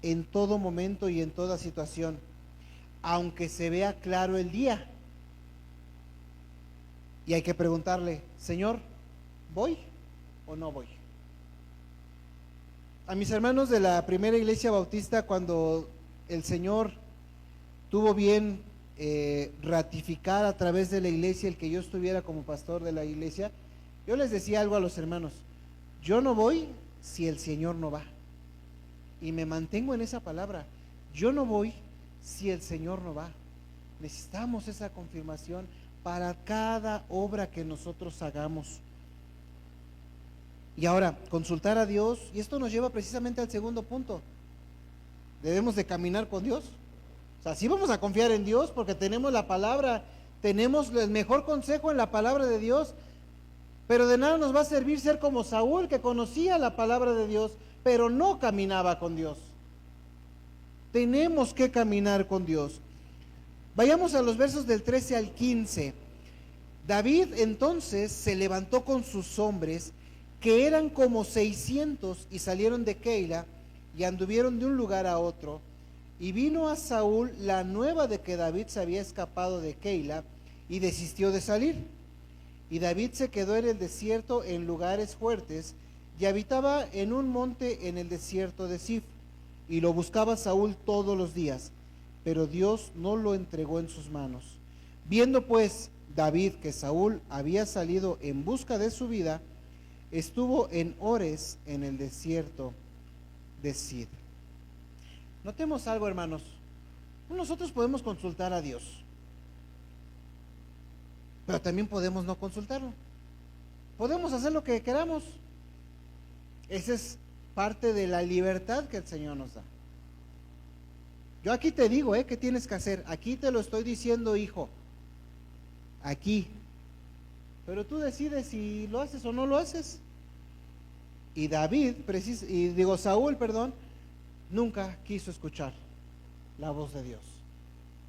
S2: en todo momento y en toda situación, aunque se vea claro el día. Y hay que preguntarle, Señor, ¿voy o no voy? A mis hermanos de la primera iglesia bautista, cuando el Señor tuvo bien ratificar a través de la iglesia el que yo estuviera como pastor de la iglesia, yo les decía algo a los hermanos: yo no voy si el Señor no va. Y me mantengo en esa palabra: yo no voy si el Señor no va. Necesitamos esa confirmación para cada obra que nosotros hagamos. Y ahora, consultar a Dios, y esto nos lleva precisamente al segundo punto: debemos de caminar con Dios. O sea, sí vamos a confiar en Dios porque tenemos la palabra, tenemos el mejor consejo en la palabra de Dios, pero de nada nos va a servir ser como Saúl, que conocía la palabra de Dios, pero no caminaba con Dios. Tenemos que caminar con Dios. Vayamos a los versos del 13 al 15. David entonces se levantó con sus hombres, que eran como 600, y salieron de Keila y anduvieron de un lugar a otro. Y vino a Saúl la nueva de que David se había escapado de Keila y desistió de salir. Y David se quedó en el desierto en lugares fuertes y habitaba en un monte en el desierto de Sif. Y lo buscaba Saúl todos los días, pero Dios no lo entregó en sus manos. Viendo pues David que Saúl había salido en busca de su vida, estuvo en Ores en el desierto de Sid. Notemos algo, hermanos. Nosotros podemos consultar a Dios, pero también podemos no consultarlo. Podemos hacer lo que queramos. Esa es parte de la libertad que el Señor nos da. Yo aquí te digo, ¿qué tienes que hacer? Aquí te lo estoy diciendo, hijo. Aquí. Pero tú decides si lo haces o no lo haces. Y Saúl, nunca quiso escuchar la voz de Dios.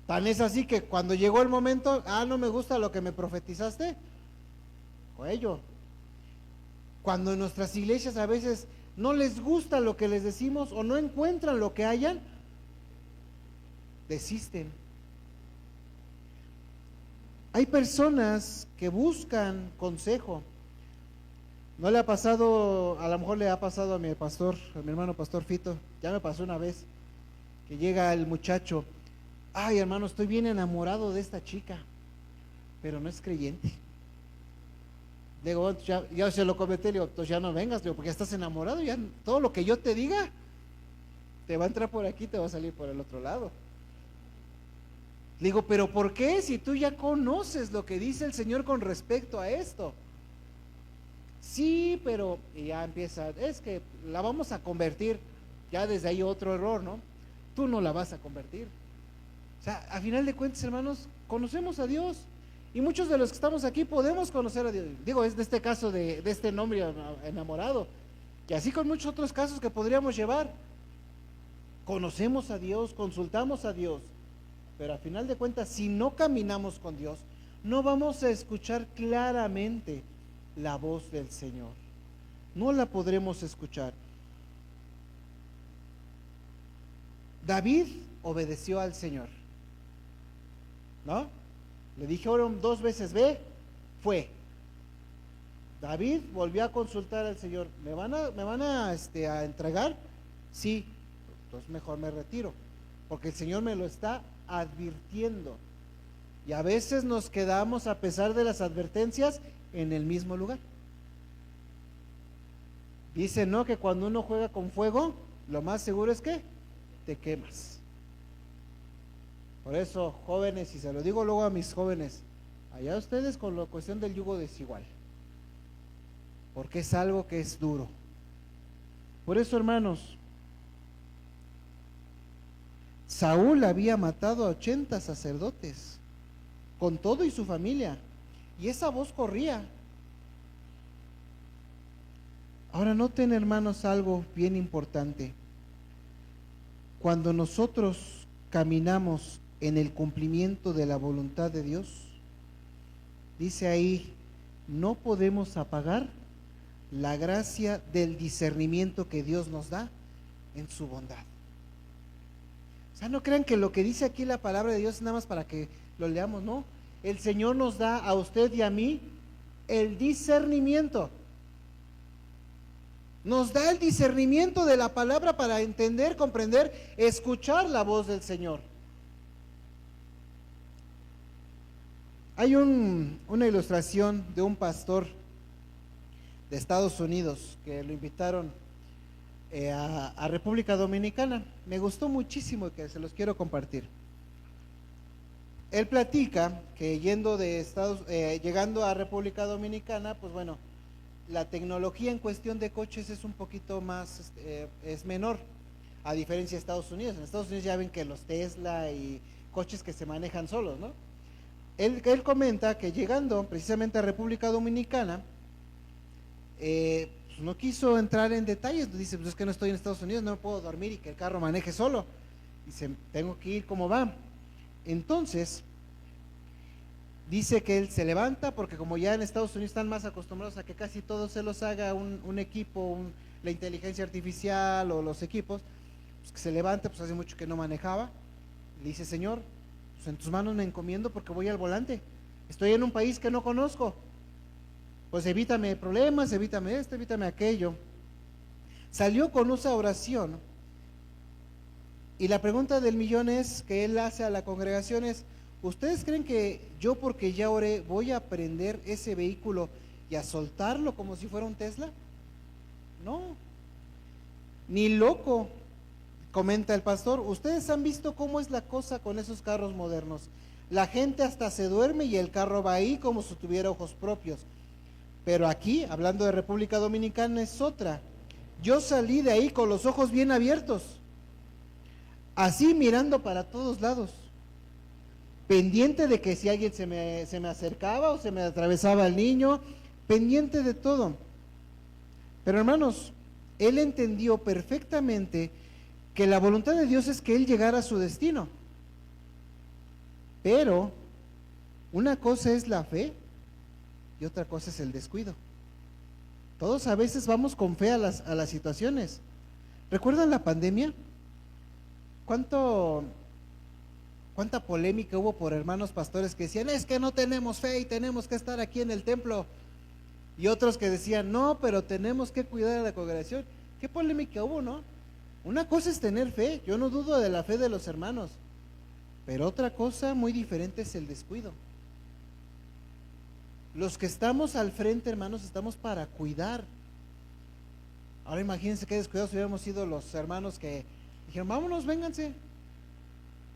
S2: Tan es así que cuando llegó el momento, no me gusta lo que me profetizaste, ello. Cuando en nuestras iglesias a veces no les gusta lo que les decimos o no encuentran lo que hayan, desisten. Hay personas que buscan consejo. ¿No le ha pasado? A lo mejor le ha pasado a mi pastor, a mi hermano pastor Fito. Ya me pasó una vez que llega el muchacho: ay, hermano, estoy bien enamorado de esta chica, pero no es creyente. Digo, ya se lo comenté, digo, entonces ya no vengas, digo, porque ya estás enamorado, ya todo lo que yo te diga te va a entrar por aquí, te va a salir por el otro lado. Digo, pero ¿por qué? Si tú ya conoces lo que dice el Señor con respecto a esto. Sí, pero y ya empieza, es que la vamos a convertir. Ya desde ahí otro error, ¿no? Tú no la vas a convertir. O sea, a final de cuentas, hermanos, conocemos a Dios. Y muchos de los que estamos aquí podemos conocer a Dios. Digo, es de este caso de este hombre enamorado, que así con muchos otros casos que podríamos llevar. Conocemos a Dios, consultamos a Dios, pero a final de cuentas, si no caminamos con Dios, no vamos a escuchar claramente la voz del Señor. No la podremos escuchar. David obedeció al Señor, ¿no? Le dijeron 2 veces, ve, fue. David volvió a consultar al Señor: ¿Me van a entregar? Sí, entonces mejor me retiro, porque el Señor me lo está advirtiendo. Y a veces nos quedamos, a pesar de las advertencias, en el mismo lugar. Dice, ¿no?, que cuando uno juega con fuego, lo más seguro es que te quemas. Por eso, jóvenes, y se lo digo luego a mis jóvenes, allá ustedes con la cuestión del yugo desigual, porque es algo que es duro. Por eso, hermanos, Saúl había matado a 80 sacerdotes, con todo y su familia, y esa voz corría. Ahora noten, hermanos, algo bien importante. cuando nosotros caminamos en el cumplimiento de la voluntad de Dios, dice ahí, no podemos apagar la gracia del discernimiento que Dios nos da en su bondad. O sea, no crean que lo que dice aquí la palabra de Dios es nada más para que lo leamos, no. El Señor nos da a usted y a mí el discernimiento. Nos da el discernimiento de la palabra para entender, comprender, escuchar la voz del Señor. Hay una ilustración de un pastor de Estados Unidos que lo invitaron a República Dominicana. Me gustó muchísimo, que se los quiero compartir. Él platica que llegando a República Dominicana, pues bueno, la tecnología en cuestión de coches es un poquito más, es menor, a diferencia de Estados Unidos. En Estados Unidos ya ven que los Tesla y coches que se manejan solos, ¿no? Él comenta que llegando precisamente a República Dominicana, pues no quiso entrar en detalles. Dice, pues es que no estoy en Estados Unidos, no puedo dormir y que el carro maneje solo. Dice, tengo que ir como va. Entonces, dice que él se levanta, porque como ya en Estados Unidos están más acostumbrados a que casi todo se los haga un equipo, la inteligencia artificial o los equipos, pues que se levanta, pues hace mucho que no manejaba. Le dice, Señor, pues en tus manos me encomiendo porque voy al volante. Estoy en un país que no conozco. Pues evítame problemas, evítame esto, evítame aquello. Salió con esa oración. Y la pregunta del millón es, que él hace a la congregación es, ¿ustedes creen que yo, porque ya oré, voy a prender ese vehículo y a soltarlo como si fuera un Tesla? No, ni loco, comenta el pastor. Ustedes han visto cómo es la cosa con esos carros modernos. La gente hasta se duerme y el carro va ahí como si tuviera ojos propios. Pero aquí, hablando de República Dominicana, es otra. Yo salí de ahí con los ojos bien abiertos, así mirando para todos lados, pendiente de que si alguien se me acercaba o se me atravesaba el niño, pendiente de todo. Pero hermanos, él entendió perfectamente que la voluntad de Dios es que él llegara a su destino. Pero una cosa es la fe y otra cosa es el descuido. Todos a veces vamos con fe a las situaciones. ¿Recuerdan la pandemia? ¿Cuánta polémica hubo por hermanos pastores que decían, es que no tenemos fe y tenemos que estar aquí en el templo? Y otros que decían, no, pero tenemos que cuidar a la congregación. ¿Qué polémica hubo, no? Una cosa es tener fe, yo no dudo de la fe de los hermanos, pero otra cosa muy diferente es el descuido. Los que estamos al frente, hermanos, estamos para cuidar. Ahora imagínense qué descuidados hubiéramos sido los hermanos que dijeron, vámonos, vénganse.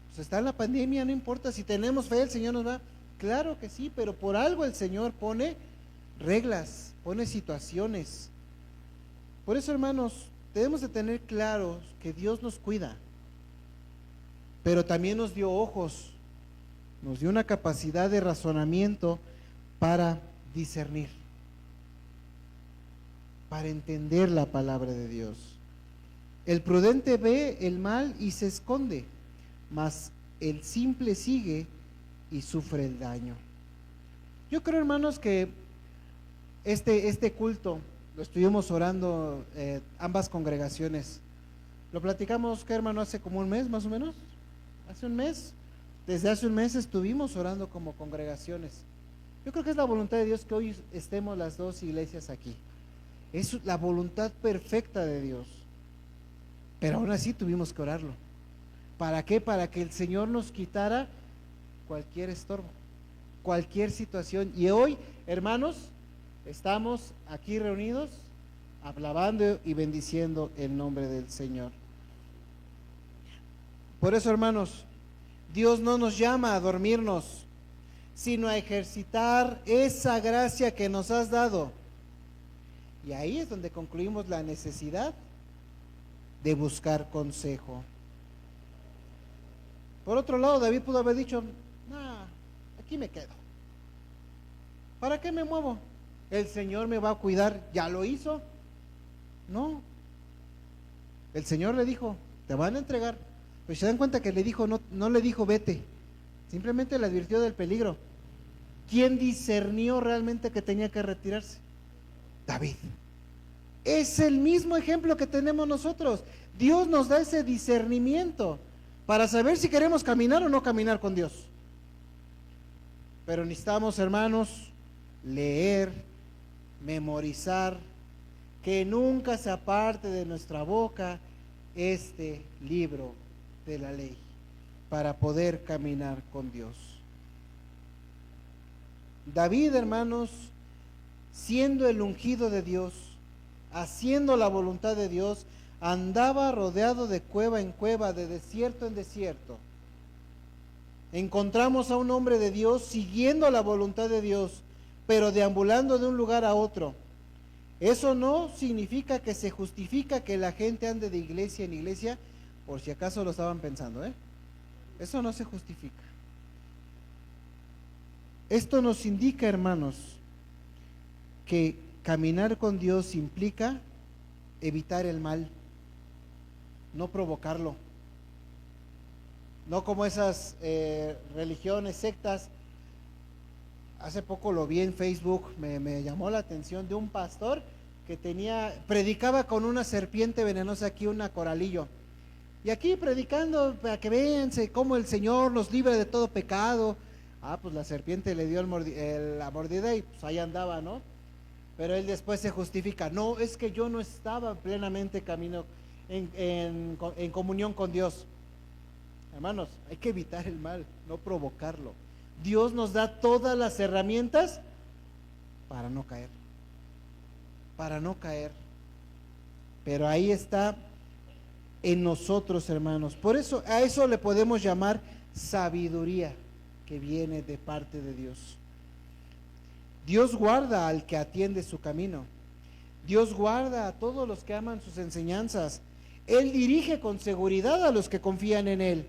S2: Pues está en la pandemia, no importa, si tenemos fe el Señor nos va. Claro que sí, pero por algo el Señor pone reglas, pone situaciones. Por eso, hermanos, debemos de tener claros que Dios nos cuida, pero también nos dio ojos, nos dio una capacidad de razonamiento para discernir, para entender la palabra de Dios. El prudente ve el mal y se esconde, mas el simple sigue y sufre el daño. Yo creo, hermanos, que este culto lo estuvimos orando ambas congregaciones. Lo platicamos, ¿qué, hermano? Hace como un mes más o menos. Hace un mes. Desde hace un mes estuvimos orando como congregaciones. Yo creo que es la voluntad de Dios que hoy estemos las dos iglesias aquí. Es la voluntad perfecta de Dios. Pero aún así tuvimos que orarlo. ¿Para qué? Para que el Señor nos quitara cualquier estorbo, cualquier situación. Y hoy, hermanos, estamos aquí reunidos, alabando y bendiciendo el nombre del Señor. Por eso, hermanos, Dios no nos llama a dormirnos, sino a ejercitar esa gracia que nos has dado. Y ahí es donde concluimos la necesidad de buscar consejo. Por otro lado, David pudo haber dicho, aquí me quedo. ¿Para qué me muevo? El Señor me va a cuidar, ¿ya lo hizo? No. El Señor le dijo, te van a entregar Pues se dan cuenta que le dijo, no le dijo vete, simplemente le advirtió del peligro. ¿Quién discernió realmente que tenía que retirarse? David. Es el mismo ejemplo que tenemos nosotros. Dios nos da ese discernimiento para saber si queremos caminar o no caminar con Dios. Pero necesitamos, hermanos, leer, memorizar, que nunca se aparte de nuestra boca este libro de la ley para poder caminar con Dios. David, hermanos, siendo el ungido de Dios, haciendo la voluntad de Dios, andaba rodeado de cueva en cueva, de desierto en desierto. Encontramos a un hombre de Dios siguiendo la voluntad de Dios, pero deambulando de un lugar a otro. Eso no significa que se justifica que la gente ande de iglesia en iglesia, por si acaso lo estaban pensando, Eso no se justifica. Esto nos indica, hermanos, que caminar con Dios implica evitar el mal, no provocarlo. No como esas religiones, sectas. Hace poco lo vi en Facebook, me llamó la atención de un pastor que predicaba con una serpiente venenosa aquí, una coralillo. Y aquí predicando para que vean cómo el Señor nos libra de todo pecado. Pues la serpiente le dio la mordida y pues ahí andaba, ¿no? Pero él después se justifica, no, es que yo no estaba plenamente en comunión con Dios. Hermanos, hay que evitar el mal, no provocarlo. Dios nos da todas las herramientas para no caer, pero ahí está en nosotros, hermanos. Por eso a eso le podemos llamar sabiduría que viene de parte de Dios. Dios guarda al que atiende su camino. Dios guarda a todos los que aman sus enseñanzas. Él dirige con seguridad a los que confían en Él.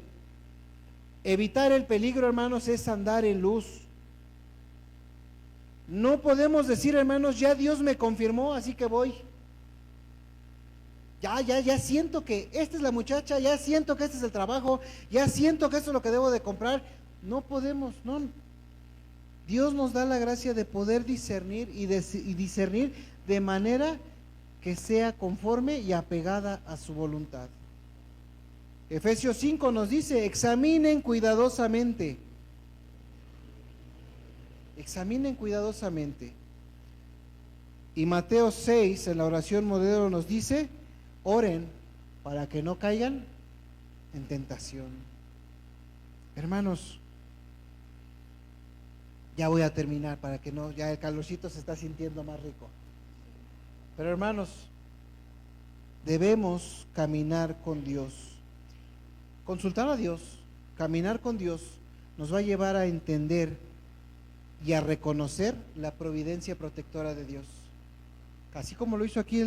S2: Evitar el peligro, hermanos, es andar en luz. No podemos decir, hermanos, ya Dios me confirmó, así que voy. Ya siento que esta es la muchacha, ya siento que este es el trabajo, ya siento que esto es lo que debo de comprar. No podemos, no. Dios nos da la gracia de poder discernir y discernir de manera que sea conforme y apegada a su voluntad. Efesios 5 nos dice, examinen cuidadosamente. Examinen cuidadosamente. Y Mateo 6, en la oración modelo, nos dice, oren para que no caigan en tentación. Hermanos, ya voy a terminar para que no, ya el calorcito se está sintiendo más rico. Pero hermanos, debemos caminar con Dios. Consultar a Dios, caminar con Dios, nos va a llevar a entender y a reconocer la providencia protectora de Dios. Así como lo hizo aquí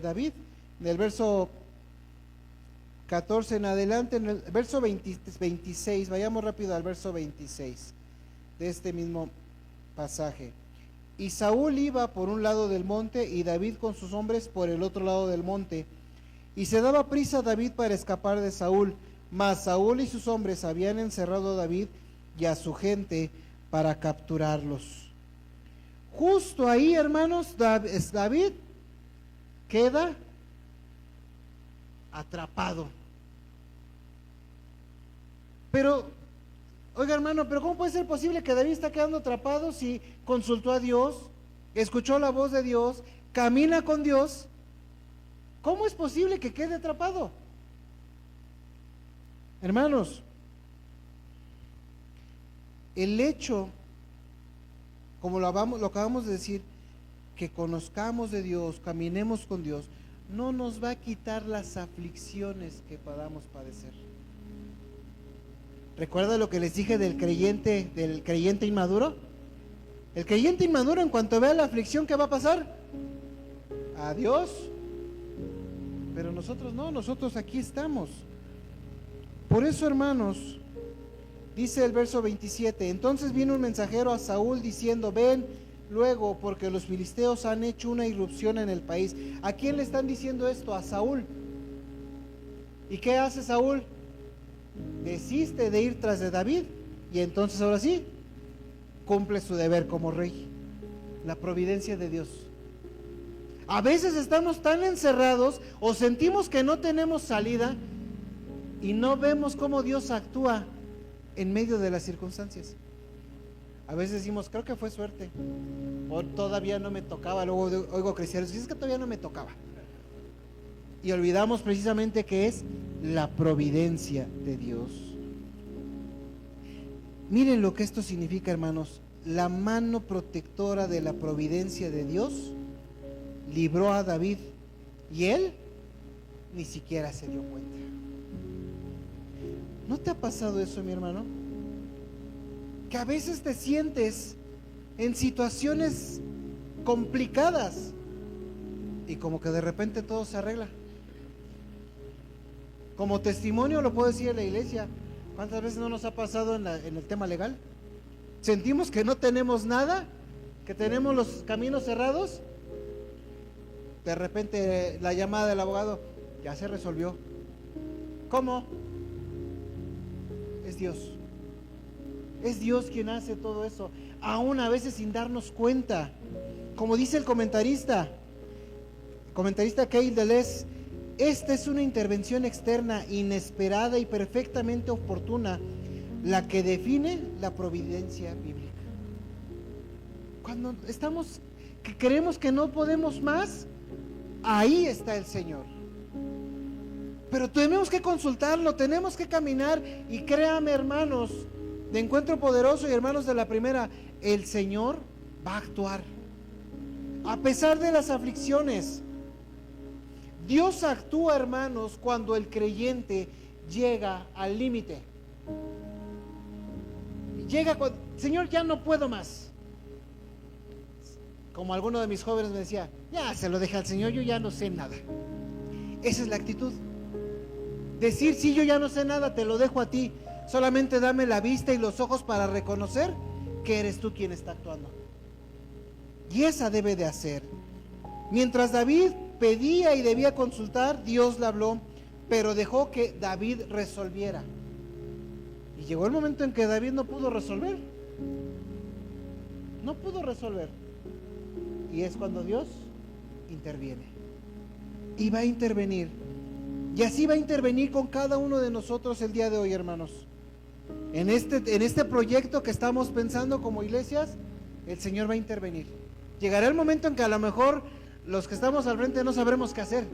S2: David, del verso 14 en adelante, en el verso 26, vayamos rápido al verso 26 de este mismo pasaje. Y Saúl iba por un lado del monte y David con sus hombres por el otro lado del monte. Y se daba prisa David para escapar de Saúl, mas Saúl y sus hombres habían encerrado a David y a su gente para capturarlos. Justo ahí, hermanos, David queda atrapado. Pero, oiga hermano, pero ¿cómo puede ser posible que David está quedando atrapado si consultó a Dios, escuchó la voz de Dios, camina con Dios? ¿Cómo es posible que quede atrapado? Hermanos, el hecho, como lo acabamos de decir, que conozcamos de Dios, caminemos con Dios, no nos va a quitar las aflicciones que podamos padecer. ¿Recuerda lo que les dije del creyente inmaduro? El creyente inmaduro, en cuanto vea la aflicción, ¿qué va a pasar? Adiós. Pero nosotros no, nosotros aquí estamos. Por eso, hermanos, dice el verso 27, entonces vino un mensajero a Saúl diciendo, ven luego, porque los filisteos han hecho una irrupción en el país. ¿A quién le están diciendo esto? A Saúl. ¿Y qué hace Saúl? desiste de ir tras de David y entonces ahora sí, cumple su deber como rey. La providencia de Dios. A veces estamos tan encerrados o sentimos que no tenemos salida y no vemos cómo Dios actúa en medio de las circunstancias. A veces decimos, creo que fue suerte, o todavía no me tocaba. Luego oigo cristianos, es que todavía no me tocaba. Y olvidamos precisamente que es la providencia de Dios. Miren lo que esto significa, hermanos. La mano protectora de la providencia de Dios libró a David y él ni siquiera se dio cuenta. ¿No te ha pasado eso, mi hermano? Que a veces te sientes en situaciones complicadas y como que de repente todo se arregla. Como testimonio lo puedo decir en la iglesia. ¿Cuántas veces no nos ha pasado en el tema legal? Sentimos que no tenemos nada, que tenemos los caminos cerrados. De repente la llamada del abogado, ya se resolvió. ¿Cómo? Es Dios. Es Dios quien hace todo eso, aún a veces sin darnos cuenta. Como dice el comentarista Keil Deleuze, esta es una intervención externa, inesperada y perfectamente oportuna, la que define la providencia bíblica. Cuando estamos, que creemos que no podemos más, ahí está el Señor. Pero tenemos que consultarlo, tenemos que caminar, y créame, hermanos de Encuentro Poderoso y hermanos de la primera, el Señor va a actuar a pesar de las aflicciones. Dios actúa, hermanos, cuando el creyente llega al límite. Llega cuando, Señor, ya no puedo más. Como alguno de mis jóvenes me decía, ya se lo deja al Señor, yo ya no sé nada. Esa es la actitud. Decir, sí, yo ya no sé nada, te lo dejo a ti. Solamente dame la vista y los ojos para reconocer que eres tú quien está actuando. Y esa debe de hacer. Mientras David pedía y debía consultar, Dios le habló, pero dejó que David resolviera. Y llegó el momento en que David no pudo resolver. No pudo resolver. Y es cuando Dios interviene. Y va a intervenir. Y así va a intervenir con cada uno de nosotros el día de hoy, hermanos. En este proyecto que estamos pensando como iglesias, el Señor va a intervenir. Llegará el momento en que a lo mejor los que estamos al frente no sabremos qué hacer,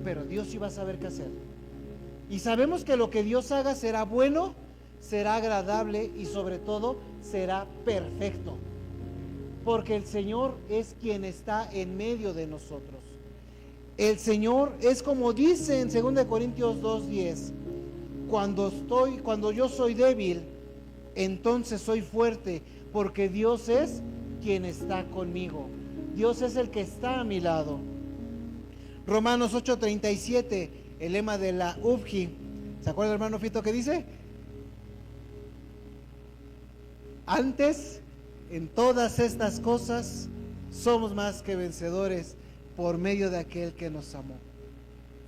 S2: pero Dios sí va a saber qué hacer. Y sabemos que lo que Dios haga será bueno, será agradable y sobre todo será perfecto. Porque el Señor es quien está en medio de nosotros. El Señor es como dice en 2 Corintios 2:10, cuando yo soy débil, entonces soy fuerte, porque Dios es quien está conmigo. Dios es el que está a mi lado. Romanos 8:37, el lema de la UFG. ¿Se acuerda, hermano Fito, que dice? Antes, en todas estas cosas, somos más que vencedores por medio de aquel que nos amó.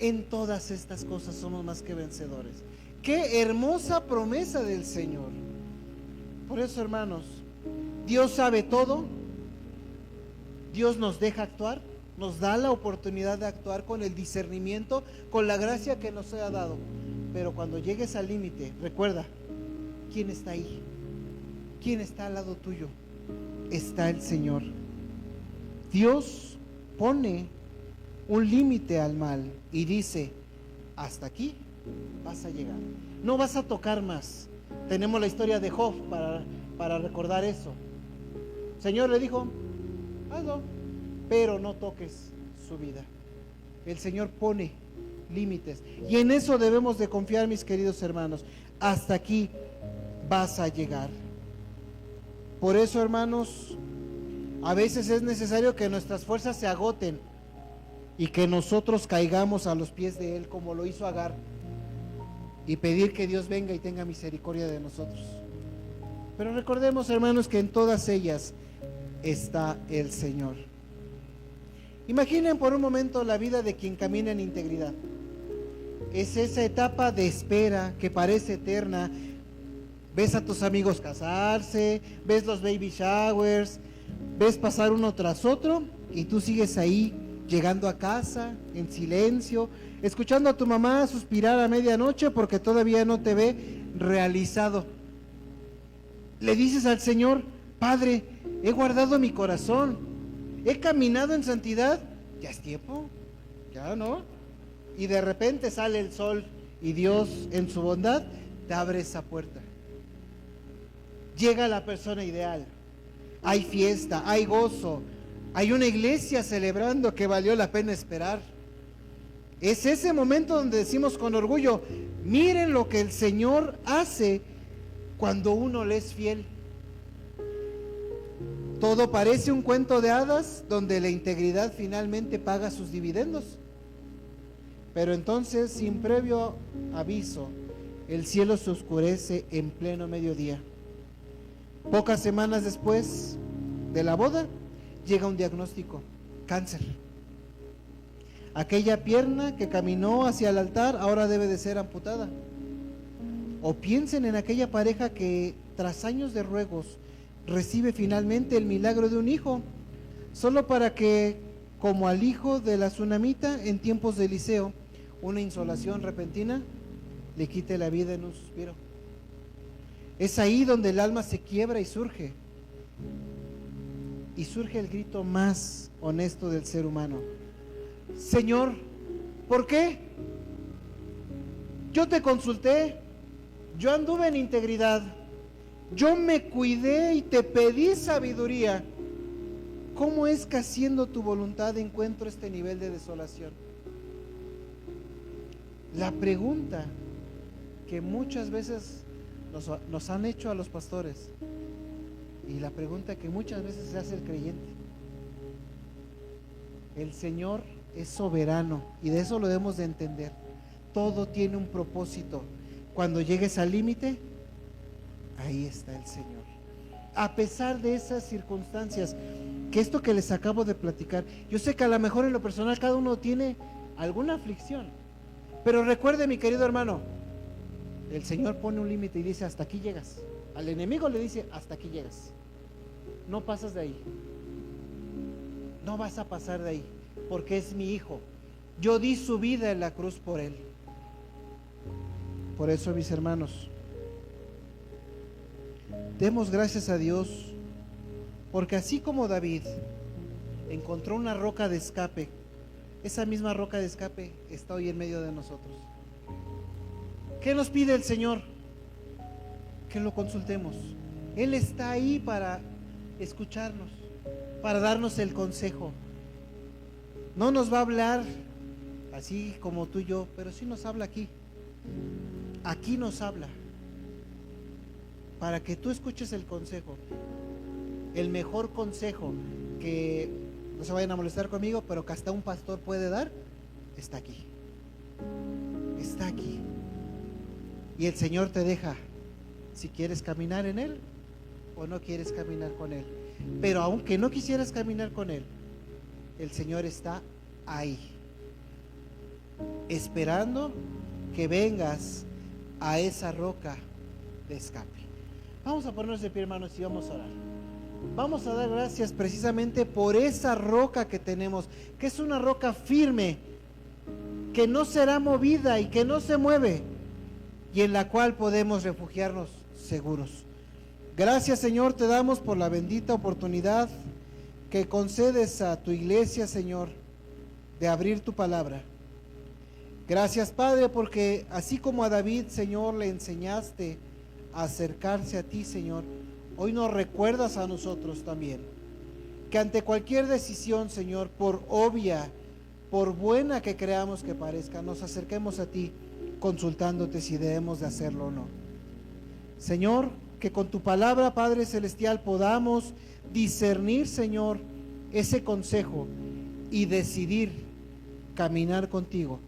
S2: En todas estas cosas somos más que vencedores. Qué hermosa promesa del Señor. Por eso, hermanos, Dios sabe todo. Dios nos deja actuar, nos da la oportunidad de actuar con el discernimiento, con la gracia que nos ha dado. Pero cuando llegues al límite, recuerda, ¿quién está ahí? ¿Quién está al lado tuyo? Está el Señor. Dios pone un límite al mal y dice, hasta aquí vas a llegar, no vas a tocar más. Tenemos la historia de Job para recordar eso. El Señor le dijo, hazlo, pero no toques su vida. El Señor pone límites y en eso debemos de confiar, mis queridos hermanos. Hasta aquí vas a llegar. Por eso, hermanos, a veces es necesario que nuestras fuerzas se agoten y que nosotros caigamos a los pies de Él, como lo hizo Agar, y pedir que Dios venga y tenga misericordia de nosotros. Pero recordemos, hermanos, que en todas ellas está el Señor. Imaginen por un momento la vida de quien camina en integridad. es esa etapa de espera que parece eterna. Ves a tus amigos casarse, ves los baby showers, ves pasar uno tras otro y tú sigues ahí, llegando a casa en silencio, escuchando a tu mamá suspirar a medianoche porque todavía no te ve realizado. Le dices al Señor: Padre, he guardado mi corazón, he caminado en santidad, ya es tiempo, ya no. Y de repente sale el sol y Dios en su bondad te abre esa puerta. Llega la persona ideal, hay fiesta, hay gozo, hay una iglesia celebrando que valió la pena esperar. Es ese momento donde decimos con orgullo: miren lo que el Señor hace cuando uno le es fiel. Todo parece un cuento de hadas donde la integridad finalmente paga sus dividendos. Pero entonces, sin previo aviso, el cielo se oscurece en pleno mediodía. Pocas semanas después de la boda, llega un diagnóstico: cáncer. Aquella pierna que caminó hacia el altar ahora debe de ser amputada. O piensen en aquella pareja que tras años de ruegos recibe finalmente el milagro de un hijo, solo para que, como al hijo de la tsunamita en tiempos de Eliseo, una insolación repentina le quite la vida en un suspiro. Es ahí donde el alma se quiebra y surge el grito más honesto del ser humano: Señor, ¿por qué? Yo te consulté, yo anduve en integridad, yo me cuidé y te pedí sabiduría. ¿Cómo es que haciendo tu voluntad encuentro este nivel de desolación? La pregunta que muchas veces nos han hecho a los pastores, y la pregunta que muchas veces se hace el creyente: el Señor es soberano y de eso lo debemos de entender. Todo tiene un propósito. Cuando llegues al límite, ahí está el Señor. A pesar de esas circunstancias, que esto que les acabo de platicar, yo sé que a lo mejor en lo personal cada uno tiene alguna aflicción, pero recuerde, mi querido hermano, el Señor pone un límite y dice: hasta aquí llegas. Al enemigo le dice: hasta aquí llegas, no pasas de ahí, no vas a pasar de ahí, porque es mi hijo, yo di su vida en la cruz por él. Por eso, mis hermanos, demos gracias a Dios, porque así como David encontró una roca de escape, esa misma roca de escape está hoy en medio de nosotros. ¿Qué nos pide el Señor? Que lo consultemos. Él está ahí para escucharnos, para darnos el consejo. No nos va a hablar así como tú y yo, pero sí nos habla aquí. Aquí nos habla para que tú escuches el consejo, el mejor consejo, que no se vayan a molestar conmigo, pero que hasta un pastor puede dar, está aquí. Está aquí. Y el Señor te deja si quieres caminar en Él o no quieres caminar con Él. Pero aunque no quisieras caminar con Él, el Señor está ahí, esperando que vengas a esa roca de escape. Vamos a ponernos de pie, hermanos, y vamos a orar. Vamos a dar gracias precisamente por esa roca que tenemos, que es una roca firme, que no será movida y que no se mueve, y en la cual podemos refugiarnos seguros. Gracias, Señor, te damos por la bendita oportunidad que concedes a tu iglesia, Señor, de abrir tu palabra. Gracias, Padre, porque así como a David, Señor, le enseñaste a acercarse a ti, Señor, hoy nos recuerdas a nosotros también que ante cualquier decisión, Señor, por obvia, por buena que creamos que parezca, nos acerquemos a ti consultándote si debemos de hacerlo o no. Señor, que con tu palabra, Padre Celestial, podamos discernir, Señor, ese consejo y decidir caminar contigo,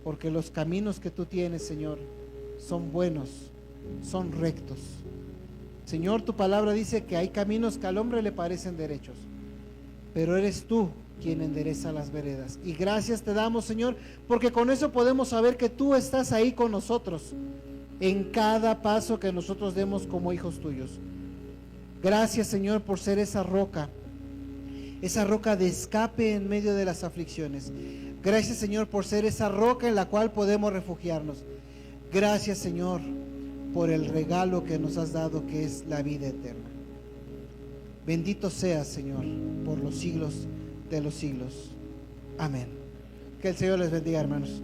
S2: porque los caminos que tú tienes, Señor, son buenos, son rectos. Señor, tu palabra dice que hay caminos que al hombre le parecen derechos, pero eres tú quien endereza las veredas. Y gracias te damos, Señor, porque con eso podemos saber que tú estás ahí con nosotros en cada paso que nosotros demos como hijos tuyos. Gracias, Señor, por ser esa roca de escape en medio de las aflicciones. Gracias, Señor, por ser esa roca en la cual podemos refugiarnos. Gracias, Señor, por el regalo que nos has dado, que es la vida eterna. Bendito seas, Señor, por los siglos de los siglos. Amén. Que el Señor les bendiga, hermanos.